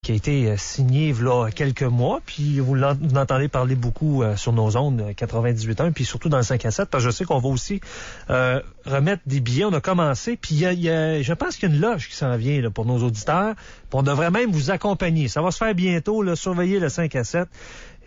qui a été signé là quelques mois, puis vous l'entendez parler beaucoup sur nos ondes 98.1, puis surtout dans le 5 à 7, parce que je sais qu'on va aussi remettre des billets. On a commencé, puis je pense qu'il y a une loge qui s'en vient là, pour nos auditeurs, puis on devrait même vous accompagner. Ça va se faire bientôt, là, surveiller le 5 à 7.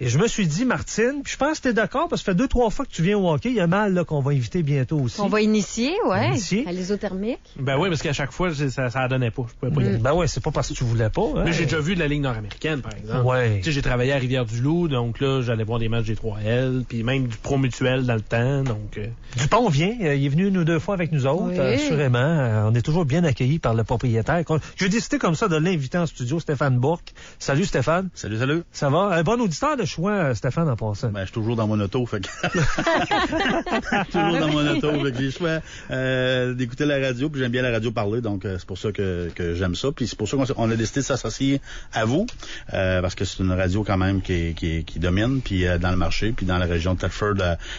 Et je me suis dit, Martine, puis je pense que t'es d'accord, parce que ça fait 2-3 fois que tu viens au hockey. Il y a Mal là, qu'on va inviter bientôt aussi. On va initier, à l'isothermique. Ben oui, parce qu'à chaque fois, ça donnait pas. Je pouvais pas y aller. Ben ouais, c'est pas parce que tu voulais pas. Hein? Mais j'ai déjà vu de la Ligue nord-américaine, par exemple. Ouais. Tu sais, j'ai travaillé à Rivière-du-Loup, donc là, j'allais voir des matchs des 3L, puis même du Pro Mutuel dans le temps, donc... Dupont vient, il est venu 1 ou 2 fois avec nous autres, assurément. On est toujours bien accueillis par le propriétaire. J'ai décidé comme ça de l'inviter en studio, Stéphane Bourque. Salut Stéphane. Salut. Ça va? Un bon auditeur de choix, Stéphane, en passant. Ben, je suis toujours dans mon auto, fait que... toujours dans mon auto, fait que j'ai le choix d'écouter la radio, puis j'aime bien la radio parler, donc c'est pour ça que j'aime ça. Puis c'est pour ça qu'on a décidé de s'associer à vous, parce que c'est une radio quand même qui domine, puis dans le marché, puis dans la région de Thetford,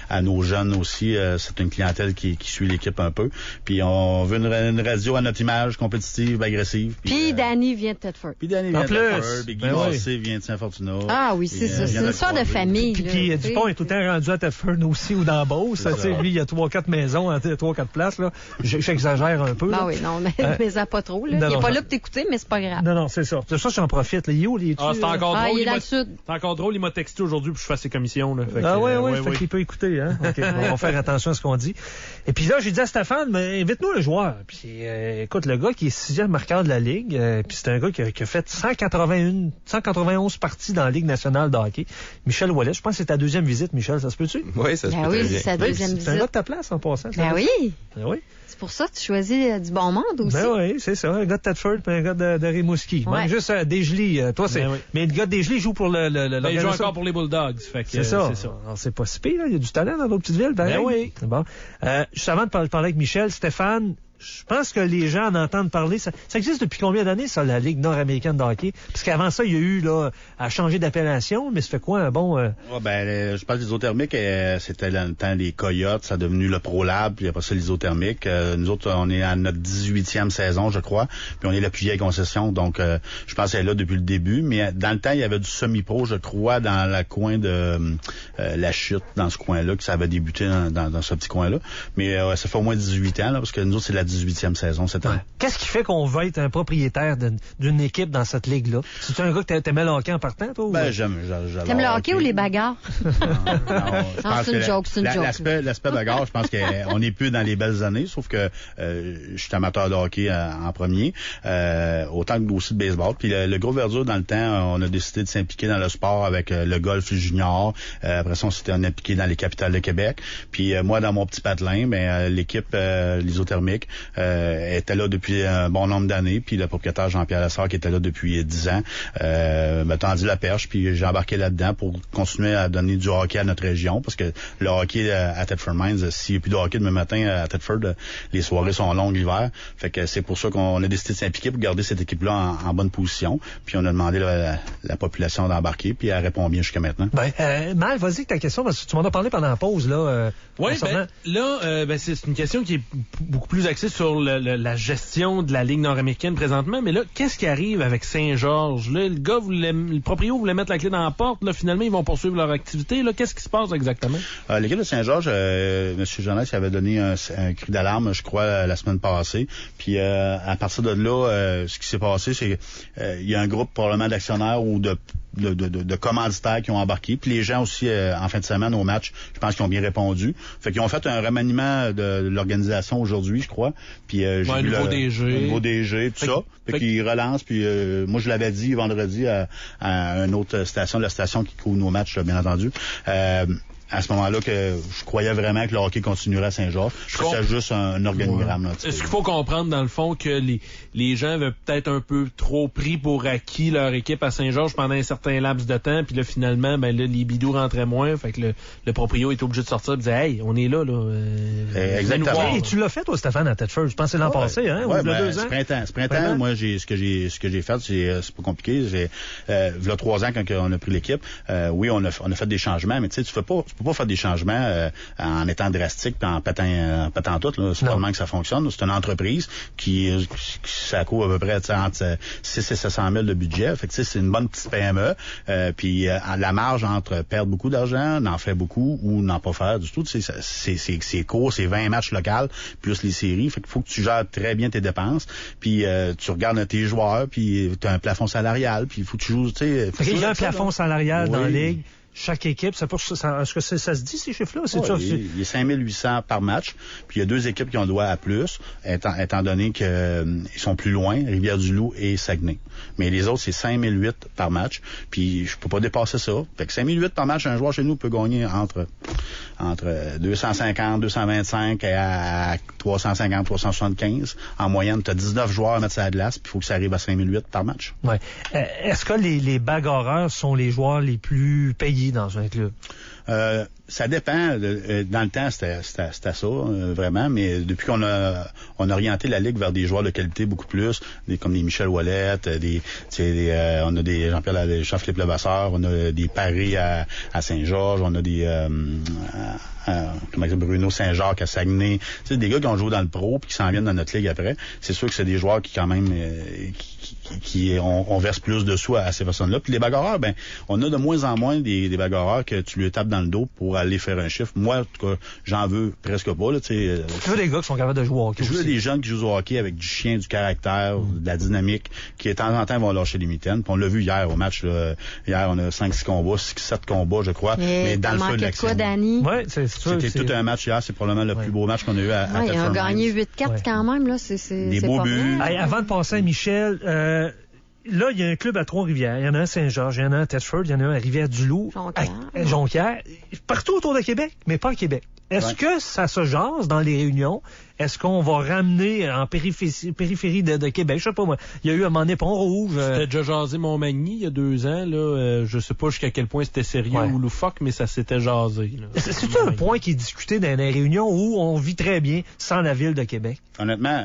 à nos jeunes aussi, c'est une clientèle qui suit l'équipe un peu. Puis on veut une radio à notre image, compétitive, agressive. Puis Danny vient de Thetford. Puis Danny vient de Thetford, puis Guy Massé vient de Saint-Fortuna. Ah oui, c'est ça. C'est une sorte de famille. Puis Dupont est tout le temps rendu à Thetford aussi ou dans Beauce. Lui, il y a 3-4 maisons, 3-4 places. Là. J'exagère un peu. Ben oui, non, mais ça pas trop. Là. Il n'est pas là pour t'écouter, mais c'est pas grave. Non, c'est ça. C'est ça, j'en profite. Il est où? C'est encore drôle. Il est dans le sud. C'est encore drôle. Il m'a texté aujourd'hui pour que je fasse ses commissions. Là. Fait qu'il peut écouter. Hein? Okay. On va faire attention à ce qu'on dit. Et puis là, j'ai dit à Stéphane, mais invite-nous un joueur. Puis écoute, le gars qui est 6e marqueur de la Ligue, puis c'est un gars qui a fait 191 parties dans la Ligue nationale de hockey. Michel Ouellet, je pense que c'est ta deuxième visite, Michel, ça se peut-tu? Oui, ça se peut très bien. C'est sa deuxième visite. C'est un gars de ta place en passant. Ben oui. Ben oui. C'est pour ça que tu choisis du bon monde aussi. Ben oui, c'est ça. Un gars de Thetford et un gars de Rimouski. Ouais. Même juste Desjely. Toi, c'est. Ben oui. Mais le gars de Desjely joue pour il joue encore pour les Bulldogs. C'est ça. Alors, c'est pas si pire, là. Il y a du talent dans d'autres petites villes. Ben oui. Bon. Juste avant de parler avec Michel, Stéphane, je pense que les gens en entendent parler. Ça existe depuis combien d'années, ça, la Ligue nord-américaine de hockey? Parce qu'avant ça, il y a eu, là, à changer d'appellation, mais ça fait quoi un bon... je pense que l'isothermique, c'était dans le temps des Coyotes, ça a devenu le ProLab, puis après ça, l'isothermique. Nous autres, on est à notre 18e saison, je crois, puis on est la plus vieille concession, donc je pense qu'elle est là depuis le début, mais dans le temps, il y avait du semi-pro, je crois, dans le coin de la Chute, dans ce coin-là, que ça avait débuté dans ce petit coin-là. Mais ça fait au moins 18 ans, là, parce que nous autres, c'est la 18e saison cette année. Qu'est-ce qui fait qu'on veut être un propriétaire d'une équipe dans cette ligue-là? C'est-tu un gars que t'aimais le hockey en partant, toi? Ben, j'aime T'aimes le hockey ou les bagarres? Non, c'est une joke, c'est une joke. L'aspect bagarre, je pense qu'on n'est plus dans les belles années, sauf que je suis amateur de hockey en premier, autant que aussi de baseball. Puis le gros verdure, dans le temps, on a décidé de s'impliquer dans le sport avec le golf junior. Après ça, on s'était impliqué dans les capitales de Québec. Puis moi, dans mon petit patelin, l'équipe l'isothermique était là depuis un bon nombre d'années, puis le propriétaire Jean-Pierre Lessard qui était là depuis 10 ans m'a tendu la perche, puis j'ai embarqué là-dedans pour continuer à donner du hockey à notre région, parce que le hockey à Thetford Mines, s'il n'y a plus de hockey demain matin à Thetford, les soirées sont longues l'hiver, fait que c'est pour ça qu'on a décidé de s'impliquer pour garder cette équipe-là en bonne position, puis on a demandé la population d'embarquer, puis elle répond bien jusqu'à maintenant. Mal, vas-y ta question, parce que tu m'en as parlé pendant la pause, là. Oui, c'est une question qui est beaucoup plus axée sur la gestion de la Ligue nord-américaine présentement, mais là, qu'est-ce qui arrive avec Saint-Georges? Là, le proprio voulait mettre la clé dans la porte, là, finalement, ils vont poursuivre leur activité. Là, qu'est-ce qui se passe exactement? L'équipe de Saint-Georges, M. Jeunesse avait donné un cri d'alarme, je crois, la semaine passée. Puis à partir de là, ce qui s'est passé, c'est il y a un groupe probablement d'actionnaires ou de commanditaires qui ont embarqué. Puis les gens aussi, en fin de semaine, au match, je pense qu'ils ont bien répondu. Fait qu'ils ont fait un remaniement de l'organisation aujourd'hui, je crois. Puis j'ai vu le nouveau DG, tout ça. Fait qu'ils relancent. Puis moi, je l'avais dit vendredi à une autre station, la station qui couvre nos matchs, bien entendu. À ce moment-là, que je croyais vraiment que le hockey continuerait à Saint-Georges. C'est juste un organigramme. Là, est-ce qu'il faut comprendre, dans le fond, que les gens avaient peut-être un peu trop pris pour acquis leur équipe à Saint-Georges pendant un certain laps de temps, puis là, finalement, les bidous rentraient moins, fait que le proprio était obligé de sortir et de dire « Hey, on est là, là. » Exactement. Et tu l'as fait, toi, Stéphane, à Thetford. Je pense que c'est l'an passé, hein? Ouais, ou il y a 2 ans. Ce printemps, moi, ce que j'ai fait, c'est pas compliqué. Il y a 3 ans, quand on a pris l'équipe, oui, on a fait des changements, mais tu sais, c'est peux pas faire des changements en étant drastique puis en pétant tout. Là. C'est pas vraiment que ça fonctionne. C'est une entreprise qui ça coûte à peu près entre 6 et 700 000 de budget. Fait que c'est une bonne petite PME. Puis la marge entre perdre beaucoup d'argent, n'en faire beaucoup ou n'en pas faire du tout. C'est court, c'est 20 matchs locaux plus les séries. Fait qu'il faut que tu gères très bien tes dépenses. Puis tu regardes tes joueurs, puis tu as un plafond salarial, puis il faut que tu joues, tu sais... Il y a un plafond salarial dans la Ligue. Chaque équipe, est-ce que ça se dit, ces chiffres-là? Il y a 5 800 par match, puis il y a 2 équipes qui ont droit à plus, étant donné qu'ils sont plus loin, Rivière-du-Loup et Saguenay. Mais les autres, c'est 5 800 par match, puis je peux pas dépasser ça. Fait que 5 800 par match, un joueur chez nous peut gagner entre 250, 225 à 350, 375. En moyenne, tu as 19 joueurs à mettre sur la glace, puis il faut que ça arrive à 5 800 par match. Ouais. Est-ce que les bagarreurs sont les joueurs les plus payés dans un club? Ça dépend. Dans le temps, c'était ça, vraiment. Mais depuis qu'on a orienté la Ligue vers des joueurs de qualité beaucoup plus, comme des Michel Ouellet, on a des Jean-Philippe Levasseur, on a des Paris à Saint-Georges, on a des Bruno Saint-Jacques à Saguenay. C'est des gars qui ont joué dans le pro puis qui s'en viennent dans notre Ligue après. C'est sûr que c'est des joueurs qui quand même on verse plus de sous à ces personnes-là. Puis les bagarreurs, on a de moins en moins des bagarreurs que tu lui tapes dans le dos pour aller faire un chiffre. Moi, en tout cas, j'en veux presque pas. Tu veux des gars qui sont capables de jouer au hockey. Je veux des jeunes qui jouent au hockey avec du chien, du caractère, de la dynamique, qui de temps en temps vont lâcher les mitaines. Puis on l'a vu hier au match. Là. Hier, on a 5-6 combats, 7 combats, je crois. Mais dans le feu de l'action. Ouais, c'était tout un match hier. C'est probablement le plus beau match qu'on a eu à Ils ont gagné 8-4 quand même. Là. Des beaux buts. Avant de passer à Michel... là, il y a un club à Trois-Rivières. Il y en a un à Saint-Georges, il y en a un à Thetford, il y en a un à Rivière-du-Loup, à Jonquière. Partout autour de Québec, mais pas à Québec. Est-ce que ça se jase dans les réunions? Est-ce qu'on va ramener en périphérie de Québec? Je sais pas moi. Il y a eu un moment donné Pont-Rouge. C'était déjà jasé Montmagny il y a 2 ans. Là, je sais pas jusqu'à quel point c'était sérieux ou loufoque, mais ça s'était jasé. C'est un point qui est discuté dans les réunions où on vit très bien sans la ville de Québec? Honnêtement,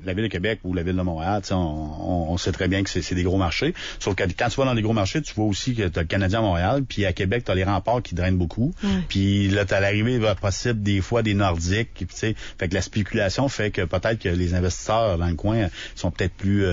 la ville de Québec ou la ville de Montréal, on sait très bien que c'est des gros marchés. Sauf que quand tu vas dans les gros marchés, tu vois aussi que tu as le Canadien à Montréal, puis à Québec, tu as les remparts qui drainent beaucoup. Puis là, tu as l'arrivée possible des fois des Nordiques. Puis, fait que la spéculation fait que peut-être que les investisseurs dans le coin sont peut-être plus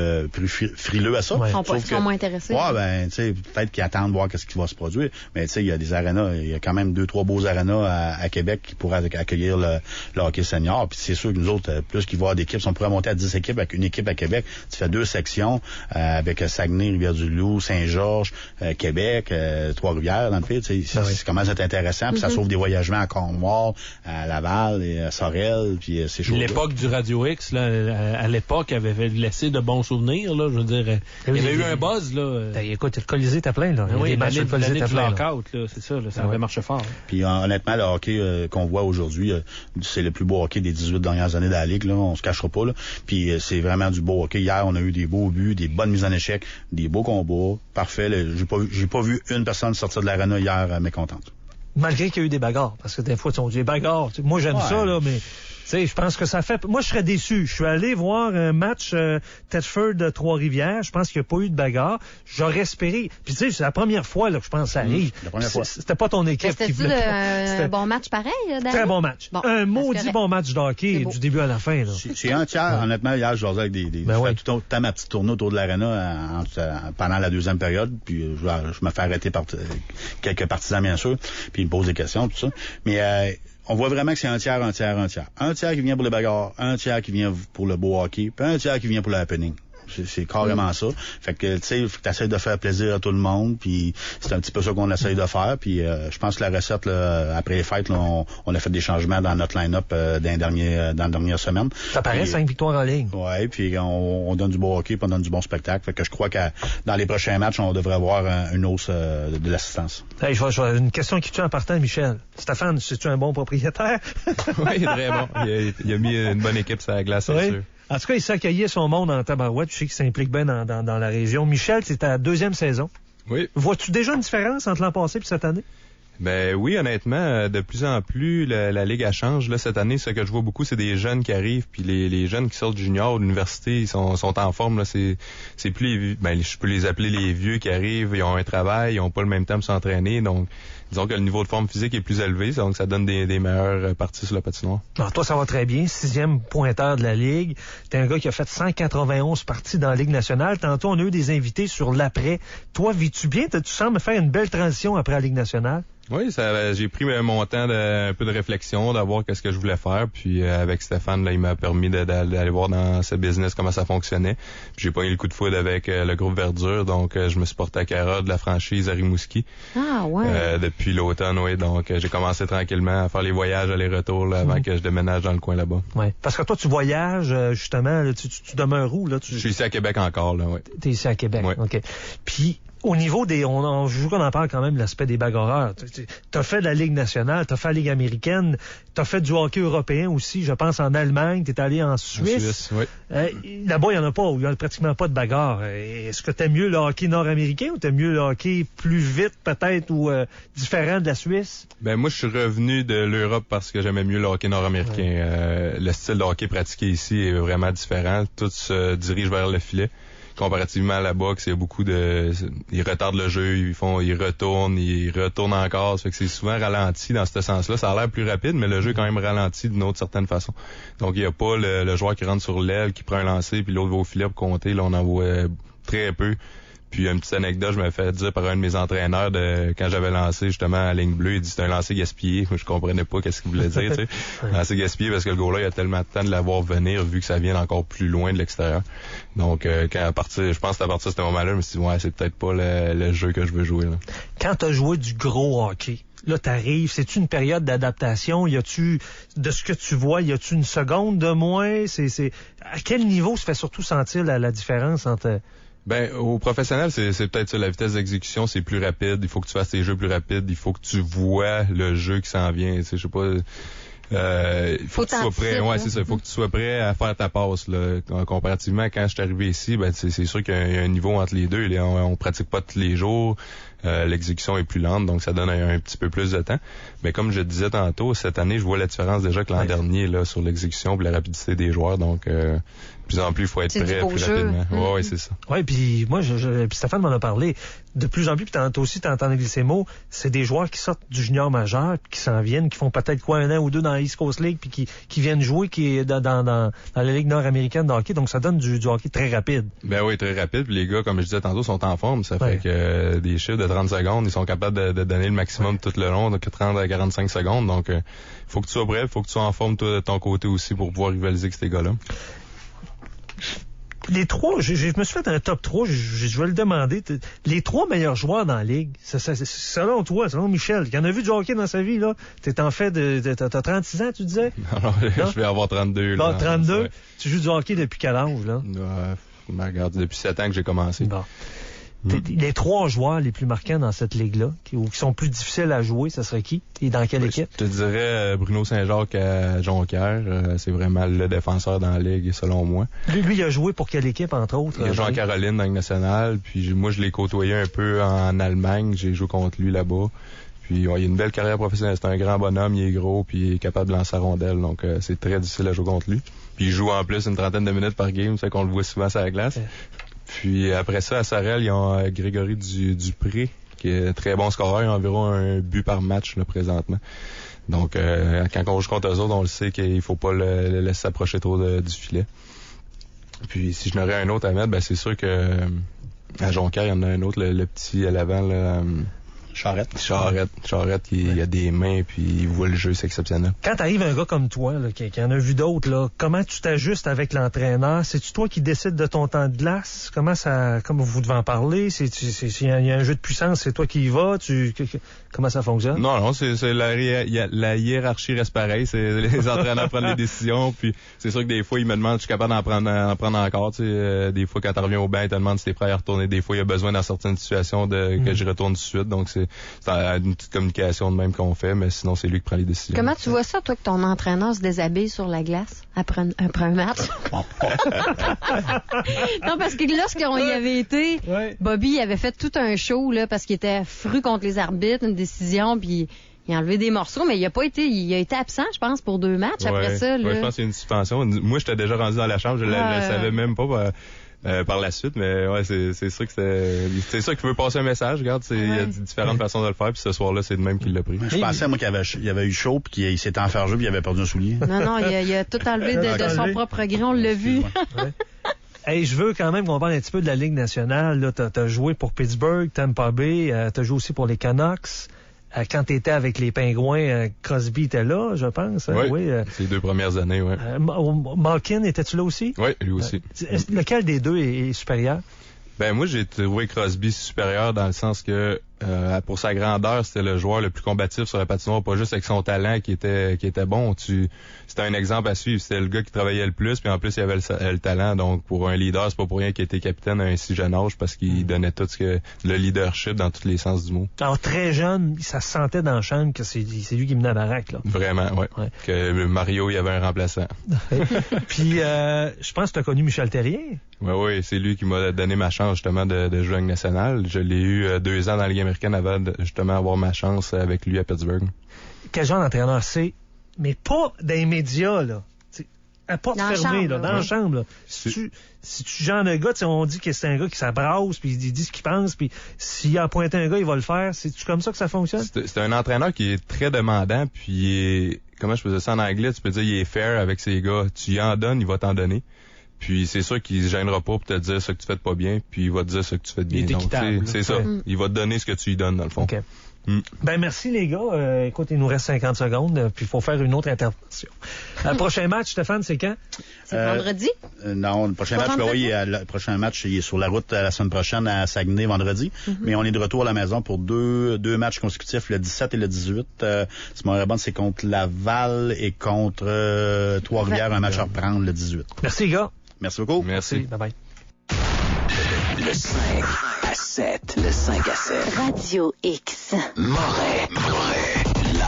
frileux à ça. Ils sont moins intéressés. Peut-être qu'ils attendent voir qu'est-ce qui va se produire. Mais il y a des arénas, il y a quand même 2-3 beaux arénas à Québec qui pourraient accueillir le hockey senior. Puis c'est sûr que nous autres, plus qu'il va y avoir d'équipes, si on pourrait monter à 10 équipes avec une équipe à Québec, tu fais 2 sections avec Saguenay, Rivière-du-Loup, Saint-Georges, Québec, Trois-Rivières dans le pays. C'est commence à être intéressant. Puis ça sauve des voyagements à Cornwall, à Laval et à Sorel. Puis c'est chaud. L'époque du Radio X, là, à l'époque, avait laissé de bons souvenirs. Là, je veux dire, il y avait eu un buzz. Là. Écoute, le Colisée était plein. Là. Oui, l'année du lockout, c'est ça. Là, ça avait marché fort. Puis honnêtement, le hockey qu'on voit aujourd'hui, c'est le plus beau hockey des 18 dernières années de la Ligue. Là, on se cachera pas. Là. Puis c'est vraiment du beau hockey. Hier, on a eu des beaux buts, des bonnes mises en échec, des beaux combats. Parfait. J'ai pas vu une personne sortir de l'arena hier mécontente. Malgré qu'il y a eu des bagarres. Parce que des fois, on dit des bagarres. Moi, j'aime ça, là, mais... je pense que ça fait... Moi, je serais déçu. Je suis allé voir un match Thetford de Trois-Rivières. Je pense qu'il n'y a pas eu de bagarre. J'aurais espéré. Puis c'est la première fois là, que je pense que ça arrive. La première fois. C'était pas ton équipe qui voulait... C'était un bon match pareil, Daniel? Très bon match. Bon, un maudit bon match de hockey du début à la fin. C'est entière. Honnêtement, hier, je jasais avec des tout le temps ma petite tournée autour de l'aréna pendant la deuxième période. Puis je me fais arrêter par quelques partisans, bien sûr. Puis ils me posent des questions, tout ça. Mais... on voit vraiment que c'est un tiers. Un tiers qui vient pour les bagarres, un tiers qui vient pour le beau hockey, puis un tiers qui vient pour le happening. C'est carrément ça. Fait que, tu sais, faut que tu essaies de faire plaisir à tout le monde, puis c'est un petit peu ça qu'on essaye de faire. Puis je pense que la recette, là, après les fêtes, là, on a fait des changements dans notre line-up dans la dernière semaine. Ça paraît 5 victoires en ligne. Ouais, puis on donne du beau hockey, puis on donne du bon spectacle. Fait que je crois que dans les prochains matchs, on devrait avoir une hausse de l'assistance. Hey, je vois une question qui tue en partant, Michel. Stéphane, c'est-tu un bon propriétaire? Oui, très bon. Il a mis une bonne équipe sur la glace, c'est sûr. En tout cas, il s'accueillait son monde en tabarouette. Je sais qu'il s'implique bien dans la région. Michel, c'est ta 2e saison. Oui. Vois-tu déjà une différence entre l'an passé et cette année? Ben oui, honnêtement, de plus en plus, la Ligue, elle change. Là, cette année, ce que je vois beaucoup, c'est des jeunes qui arrivent, puis les jeunes qui sortent du junior, de l'université, ils sont en forme. Là, c'est plus je peux les appeler les vieux qui arrivent, ils ont un travail, ils ont pas le même temps pour s'entraîner, donc disons que le niveau de forme physique est plus élevé, donc ça donne des meilleures parties sur la patinoire. Alors, toi, ça va très bien. 6e pointeur de la Ligue. T'es un gars qui a fait 191 parties dans la Ligue nationale. Tantôt, on a eu des invités sur l'après. Toi, vis-tu bien? Tu sembles faire une belle transition après la Ligue nationale? Oui, j'ai pris mon temps un peu de réflexion, d'avoir qu'est-ce que je voulais faire. Puis avec Stéphane, là, il m'a permis d'aller voir dans ce business comment ça fonctionnait. Puis j'ai pogné le coup de foudre avec le groupe Verdure, donc je me suis porté à Cara de la franchise à Rimouski. Ah ouais. Depuis l'automne, oui. Donc j'ai commencé tranquillement à faire les voyages aller-retour là, avant que je déménage dans le coin là-bas. Ouais. Parce que toi, tu voyages justement, là, tu demeures où là? Je suis ici à Québec encore, là, oui. T'es ici à Québec, ouais. OK. Puis au niveau des... je veux qu'on en parle quand même de l'aspect des bagarreurs. T'as fait de la Ligue nationale, t'as fait la Ligue américaine, t'as fait du hockey européen aussi, je pense en Allemagne, t'es allé en Suisse. Oui. Là-bas, il n'y en a pas, il n'y a pratiquement pas de bagarre. Est-ce que t'aimes mieux le hockey nord-américain ou t'aimes mieux le hockey plus vite peut-être ou différent de la Suisse? Ben moi, je suis revenu de l'Europe parce que j'aimais mieux le hockey nord-américain. Ouais. Le style de hockey pratiqué ici est vraiment différent. Tout se dirige vers le filet. Comparativement à la boxe, il y a beaucoup ils retardent le jeu, ils retournent encore. Ça fait que c'est souvent ralenti dans ce sens-là. Ça a l'air plus rapide, mais le jeu est quand même ralenti d'une autre certaine façon. Donc, il n'y a pas le joueur qui rentre sur l'aile, qui prend un lancer, puis l'autre va au filet pour compter. Là, on en voit très peu. Puis une petite anecdote, je me fait dire par un de mes entraîneurs quand j'avais lancé justement à la ligne bleue, il dit c'est un lancer gaspillé. Moi, je comprenais pas qu'est-ce qu'il voulait dire, tu sais. Lancer gaspillé parce que le goaler, il a tellement de temps de l'avoir venir vu que ça vient encore plus loin de l'extérieur. Donc je pense que à partir de ce moment-là, je me suis dit ouais, c'est peut-être pas le jeu que je veux jouer là. Quand tu as joué du gros hockey, là, t'arrives, c'est-tu une période d'adaptation? De ce que tu vois, y a-tu une seconde de moins? À quel niveau se fait surtout sentir la différence entre... Ben, au professionnel, c'est peut-être ça, la vitesse d'exécution, c'est plus rapide. Il faut que tu fasses tes jeux plus rapides. Il faut que tu vois le jeu qui s'en vient. Tu sais, je sais pas. Il faut que tu sois prêt. Ouais, c'est ça. Il faut que tu sois prêt à faire ta passe, là. Comparativement, quand je suis arrivé ici, ben, c'est sûr qu'il y a un niveau entre les deux. On pratique pas tous les jours. L'exécution est plus lente, donc ça donne un petit peu plus de temps. Mais comme je disais tantôt, cette année, je vois la différence déjà que l'an dernier, là, sur l'exécution et la rapidité des joueurs. Donc, de plus en plus, il faut être prêt plus rapidement. Ouais, c'est ça. Ouais, puis moi, puis Stéphane m'en a parlé. De plus en plus, puis tantôt aussi, t'as entendu glisser le mot, c'est des joueurs qui sortent du junior majeur, puis qui s'en viennent, qui font peut-être un an ou deux dans la East Coast League, puis qui viennent jouer dans la Ligue nord-américaine de hockey. Donc, ça donne du hockey très rapide. Ben oui, très rapide. Puis les gars, comme je disais tantôt, sont en forme. Ça fait que des chiffres de 30 secondes, ils sont capables de donner le maximum tout le long, de 30 à 45 secondes. Donc, faut que tu sois prêt, faut que tu sois en forme toi de ton côté aussi pour pouvoir rivaliser avec ces gars-là. Les trois, je me suis fait un top 3, je vais le demander. Les 3 meilleurs joueurs dans la Ligue, selon toi, selon Michel, qui en a vu du hockey dans sa vie, là, t'es en fait t'as 36 ans, tu disais? Non, je vais avoir 32. Bon, là, 32? Ouais. Tu joues du hockey depuis quel âge, là? Regarde, depuis 7 ans que j'ai commencé. Bon. Les 3 joueurs les plus marquants dans cette ligue-là, qui sont plus difficiles à jouer, ça serait qui? Et dans quelle équipe? Je te dirais Bruno Saint-Jacques à Jonquière. C'est vraiment le défenseur dans la ligue, selon moi. Lui, il a joué pour quelle équipe, entre autres? Il a joué en Caroline dans la Ligue nationale. Puis moi, je l'ai côtoyé un peu en Allemagne. J'ai joué contre lui là-bas. Puis il a une belle carrière professionnelle. C'est un grand bonhomme, il est gros, puis il est capable de lancer la rondelle. Donc c'est très difficile à jouer contre lui. Puis il joue en plus une trentaine de minutes par game, ça fait qu'on le voit souvent sur la glace. Puis après ça, à Sorel, ils ont Grégory Dupré, qui est un très bon scoreur. Il a environ un but par match là, présentement. Donc, quand on joue contre eux autres, on le sait qu'il faut pas le laisser s'approcher trop du filet. Puis si je n'aurais un autre à mettre, ben c'est sûr que à Jonquière, il y en a un autre, le petit à l'avant, là, Charrette, il a des mains, puis il voit le jeu, c'est exceptionnel. Quand t'arrives un gars comme toi, là, qui en a vu d'autres, là, comment tu t'ajustes avec l'entraîneur? C'est-tu toi qui décides de ton temps de glace? Comment vous devez en parler? Il y a un jeu de puissance, c'est toi qui y vas? Comment ça fonctionne? Non, c'est la hiérarchie reste pareille. C'est les entraîneurs prennent les décisions, puis c'est sûr que des fois, ils me demandent, je suis capable d'en prendre encore. Des fois, quand tu reviens au banc, ils te demandent si t'es prêt à retourner. Des fois, il y a besoin dans certaines situations que je retourne tout de suite. Donc, c'est c'est une petite communication de même qu'on fait, mais sinon, c'est lui qui prend les décisions. Comment tu vois ça, toi, que ton entraîneur se déshabille sur la glace après un match? Non, parce que lorsqu'on y avait été, Bobby avait fait tout un show, là, parce qu'il était fru contre les arbitres, une décision, puis il a enlevé des morceaux, mais il a été absent, je pense, pour 2 matchs après ça. Là. Ouais, je pense qu'il y a une suspension. Moi, j'étais déjà rendu dans la chambre, je ne le savais même pas par la suite, mais ouais, c'est sûr que c'est ça qu'il veut passer un message. Regarde, il y a différentes façons de le faire, puis ce soir-là, c'est de même qu'il l'a pris. Je pensais, moi, qu'il y avait eu chaud, puis qu'il s'était enfargé, puis il avait perdu un soulier. Non, il a tout enlevé de son propre gré, on l'a vu. Hey, je veux quand même qu'on parle un petit peu de la Ligue nationale. Là, t'as joué pour Pittsburgh, Tampa Bay, t'as joué aussi pour les Canucks. Quand t'étais avec les Pingouins, Crosby était là, je pense. Oui, ces 2 premières années, oui. Malkin, étais-tu là aussi? Oui, lui aussi. Lequel des deux est supérieur? Ben moi, j'ai trouvé Crosby supérieur dans le sens que pour sa grandeur, c'était le joueur le plus combatif sur la patinoire, pas juste avec son talent qui était bon. C'était un exemple à suivre. C'était le gars qui travaillait le plus, puis en plus, il avait le talent. Donc, pour un leader, c'est pas pour rien qu'il était capitaine à un si jeune âge, parce qu'il donnait tout le leadership dans tous les sens du mot. Alors, très jeune, ça se sentait dans la chambre que c'est lui qui menait la baraque, là. Vraiment, oui. Ouais. Que Mario, il y avait un remplaçant. Puis, je pense que tu as connu Michel Terrien. Oui, c'est lui qui m'a donné ma chance, justement, de jouer en Ligue nationale. Je l'ai eu 2 ans dans la Ligue américaine avant de, justement, avoir ma chance avec lui à Pittsburgh. Quel genre d'entraîneur c'est? Mais pas dans les médias, là. À porte fermée, là, dans la chambre, là. Si tu genre de gars, on dit que c'est un gars qui s'abrasse, puis il dit ce qu'il pense, puis s'il a pointé un gars, il va le faire. C'est-tu comme ça que ça fonctionne? C'est un entraîneur qui est très demandant, puis comment je peux dire ça en anglais? Tu peux dire il est fair avec ses gars. Tu y en donnes, il va t'en donner. Puis c'est sûr qu'il se gênera pas pour te dire ce que tu fais de pas bien, puis il va te dire ce que tu fais de bien. Donc c'est ça. Il va te donner ce que tu lui donnes, dans le fond. Okay. Ben merci les gars. Écoute, il nous reste 50 secondes, puis il faut faire une autre intervention. Le prochain match, Stéphane, c'est quand? C'est vendredi? Non, le prochain match, le prochain match, il est sur la route la semaine prochaine à Saguenay, vendredi. Mais on est de retour à la maison pour deux matchs consécutifs, le 17 et le 18. Si mon bonne, c'est contre Laval et contre Trois-Rivières, un match à reprendre le 18. Merci les gars. Merci beaucoup. Merci. Bye bye. Le 5 à 7. Le 5 à 7. Radio X. Moret. Live.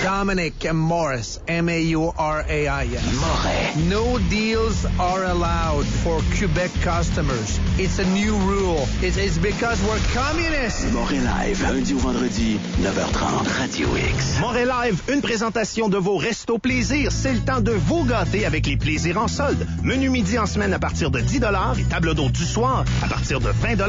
Dominic Morris, M-A-U-R-A-I. Moret. No deals are allowed for Quebec customers. It's a new rule. It's because we're communists. Moret Live, lundi au vendredi, 9h30, Radio X. Moret Live, une présentation de vos restos plaisirs. C'est le temps de vous gâter avec les plaisirs en solde. Menu midi en semaine à partir de 10 $ et table d'hôte du soir à partir de 20 $.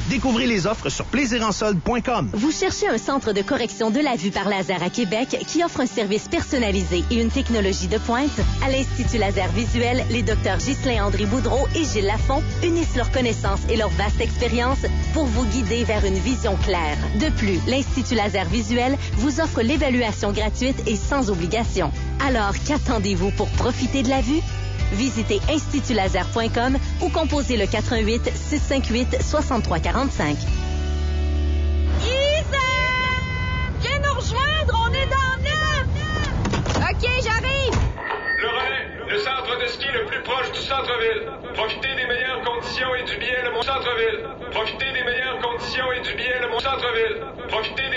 Découvrez les offres sur plaisirenssolde.com. Vous cherchez un centre de correction de la vue par laser à Québec qui offre un service personnalisé et une technologie de pointe? À l'Institut Laser Visuel, les docteurs Ghislain André Boudreau et Gilles Lafont unissent leurs connaissances et leur vaste expérience pour vous guider vers une vision claire. De plus, l'Institut Laser Visuel vous offre l'évaluation gratuite et sans obligation. Alors, qu'attendez-vous pour profiter de la vue? Visitez institutlaser.com ou composez le 88 658 6345. Viens nous rejoindre, on est dans le net! OK, j'arrive! Le relais, le centre de ski le plus proche du centre-ville. Profitez des meilleures conditions et du bien de mon centre-ville. Profitez des meilleures conditions et du bien de mon centre-ville. Profitez